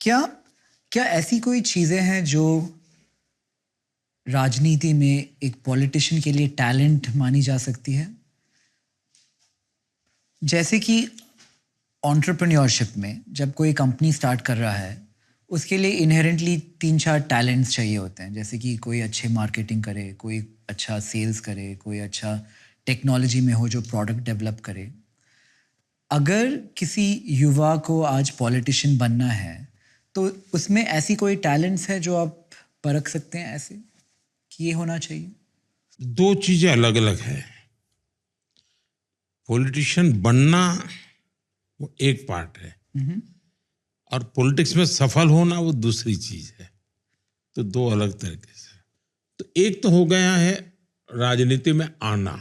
क्या क्या ऐसी कोई चीज़ें हैं जो राजनीति में एक पॉलिटिशियन के लिए टैलेंट मानी जा सकती है? जैसे कि एंटरप्रेन्योरशिप में जब कोई कंपनी स्टार्ट कर रहा है, उसके लिए इनहेरेंटली 3-4 टैलेंट्स चाहिए होते हैं। जैसे कि कोई अच्छे मार्केटिंग करे, कोई अच्छा सेल्स करे, कोई अच्छा टेक्नोलॉजी में हो जो प्रोडक्ट डेवलप करे। अगर किसी युवा को आज पॉलिटिशियन बनना है, तो उसमें ऐसी कोई टैलेंट्स है जो आप परख सकते हैं ऐसे कि ये होना चाहिए? दो चीजें अलग अलग है। पॉलिटिशियन बनना वो एक पार्ट है और पॉलिटिक्स में सफल होना वो दूसरी चीज है। तो दो अलग तरीके से। तो एक तो हो गया है राजनीति में आना,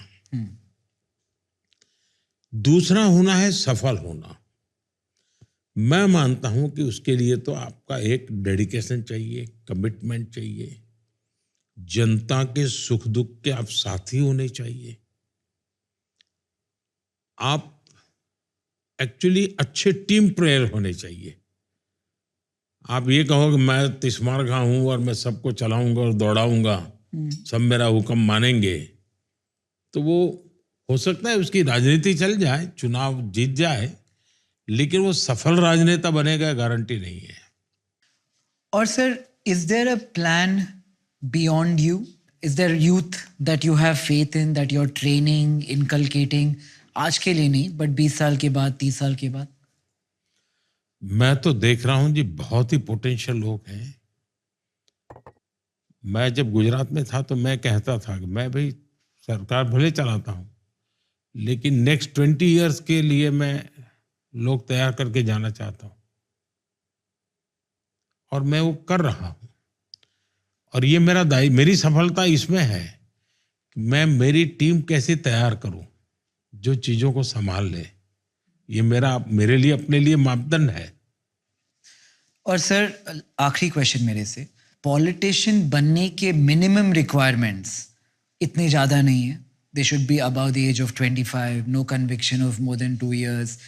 दूसरा होना है सफल होना। मैं मानता हूं कि उसके लिए तो आपका एक डेडिकेशन चाहिए, कमिटमेंट चाहिए, जनता के सुख दुख के आप साथी होने चाहिए, आप एक्चुअली अच्छे टीम प्लेयर होने चाहिए। आप ये कहो कि मैं तिस्मार खां हूं और मैं सबको चलाऊंगा और दौड़ाऊंगा, सब मेरा हुक्म मानेंगे, तो वो हो सकता है उसकी राजनीति चल जाए, चुनाव जीत जाए, लेकिन वो सफल राजनेता बनेगा गारंटी नहीं है। और sir, is there a plan beyond you? Is there youth that you have faith in, that you are training, inculcating, आज के लिए नहीं बट 20 साल के बाद, 30 साल के बाद? मैं तो देख रहा हूं जी, बहुत ही पोटेंशियल लोग हैं। मैं जब गुजरात में था तो मैं कहता था कि मैं भाई सरकार भले चलाता हूं, लेकिन नेक्स्ट 20 इयर्स के लिए मैं लोग तैयार करके जाना चाहता हूं, और मैं वो कर रहा हूं। और ये मेरी सफलता इसमें है कि मैं मेरी टीम कैसे तैयार करूं जो चीजों को संभाल ले। ये मेरे लिए अपने लिए मापदंड है। और सर, आखिरी क्वेश्चन मेरे से, पॉलिटिशियन बनने के मिनिमम रिक्वायरमेंट्स इतने ज़्यादा नहीं है। They should be about the age of 25, no conviction of more than 2 years,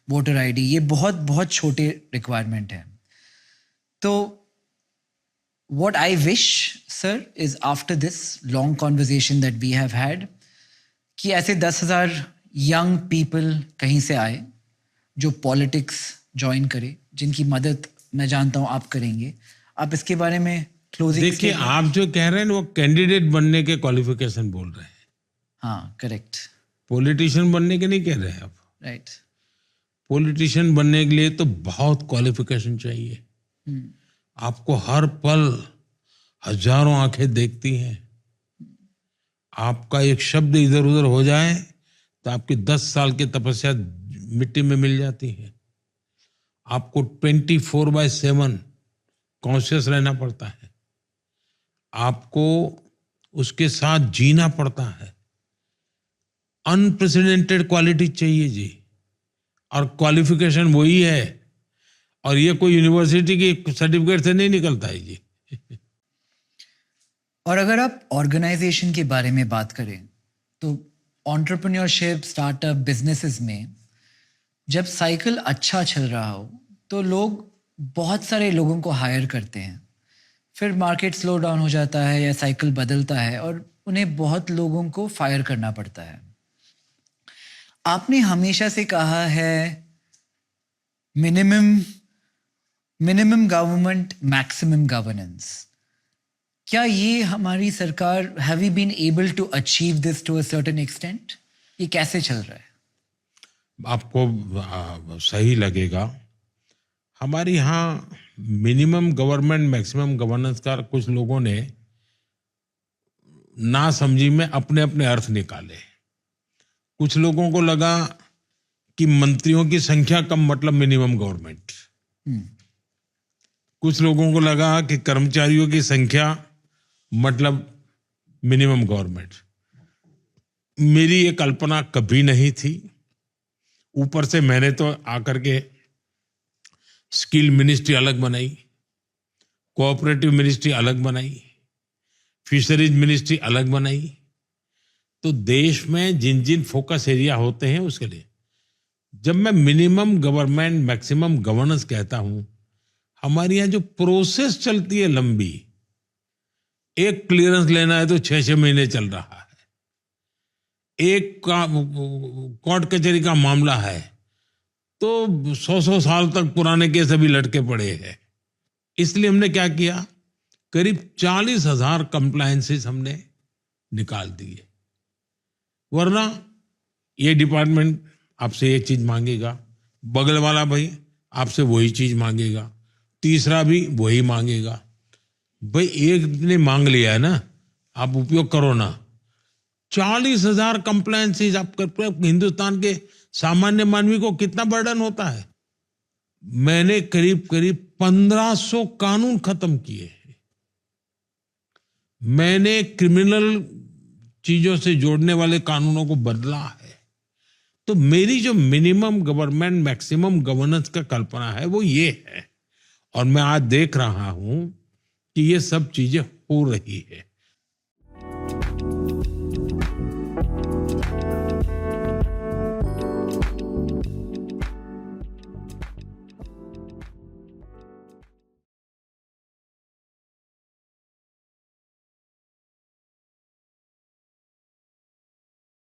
voter ID, ये बहुत बहुत छोटे रिक्वायरमेंट हैं। तो what I wish, sir, is after this long conversation that we have had, कि ऐसे 10,000 यंग पीपल कहीं से आए जो पॉलिटिक्स ज्वाइन करे, जिनकी मदद मैं जानता हूं आप करेंगे। आप इसके बारे में क्लोजिंग? देखिए, आप जो कह रहे हैं वो कैंडिडेट बनने के क्वालिफिकेशन बोल रहे हैं। हाँ, करेक्ट। पॉलिटिशियन बनने के नहीं कह रहे हैं आप। राइट। पॉलिटिशियन बनने के लिए तो बहुत क्वालिफिकेशन चाहिए। आपको हर पल हजारों आंखें देखती हैं। आपका एक शब्द इधर उधर हो जाए तो आपकी 10 साल की तपस्या मिट्टी में मिल जाती है। आपको 24/7 कॉन्शियस रहना पड़ता है। आपको उसके साथ जीना पड़ता है। अनप्रेसिडेंटेड क्वालिटी चाहिए जी, और क्वालिफिकेशन वही है। और ये कोई यूनिवर्सिटी की सर्टिफिकेट से नहीं निकलता है जी। और अगर आप ऑर्गेनाइजेशन के बारे में बात करें तो एंटरप्रेन्योरशिप, स्टार्टअप, बिजनेसेस में जब साइकिल अच्छा चल रहा हो तो लोग बहुत सारे लोगों को हायर करते हैं। फिर मार्केट स्लो डाउन हो जाता है या साइकिल बदलता है और उन्हें बहुत लोगों को फायर करना पड़ता है। आपने हमेशा से कहा है मिनिमम गवर्नमेंट, मैक्सिमम गवर्नेंस। क्या ये हमारी सरकार, have we been able to achieve this to a certain extent? ये कैसे चल रहा है? आपको सही लगेगा, हमारे यहाँ मिनिमम गवर्नमेंट मैक्सिमम गवर्नेंस का कुछ लोगों ने ना समझी में अपने अपने अर्थ निकाले। कुछ लोगों को लगा कि मंत्रियों की संख्या कम मतलब मिनिमम गवर्नमेंट। कुछ लोगों को लगा कि कर्मचारियों की संख्या मतलब मिनिमम गवर्नमेंट। मेरी ये कल्पना कभी नहीं थी। ऊपर से मैंने तो आकर के स्किल मिनिस्ट्री अलग बनाई, कोऑपरेटिव मिनिस्ट्री अलग बनाई, फिशरीज मिनिस्ट्री अलग बनाई। तो देश में जिन जिन फोकस एरिया होते हैं उसके लिए, जब मैं मिनिमम गवर्नमेंट मैक्सिमम गवर्नेंस कहता हूं, हमारे यहाँ जो प्रोसेस चलती है लंबी, एक क्लियरेंस लेना है तो 6-6 महीने चल रहा है। एक का कोर्ट कचहरी का मामला है तो 100-100 साल तक पुराने केस अभी लटके पड़े हैं। इसलिए हमने क्या किया, करीब 40,000 कंप्लायंसेस हमने निकाल दिए। वरना ये डिपार्टमेंट आपसे एक चीज मांगेगा, बगल वाला भाई आपसे वही चीज मांगेगा, तीसरा भी वही मांगेगा। भाई एक ने मांग लिया है ना, आप उपयोग करो ना। 40,000 कंप्लायंसेस आप करते, हिंदुस्तान के सामान्य मानवी को कितना बर्डन होता है। मैंने करीब करीब 1500 कानून खत्म किए हैं। मैंने क्रिमिनल चीजों से जोड़ने वाले कानूनों को बदला है। तो मेरी जो मिनिमम गवर्नमेंट मैक्सिमम गवर्नेंस का कल्पना है वो ये है, और मैं आज देख रहा हूं कि ये सब चीजें हो रही है।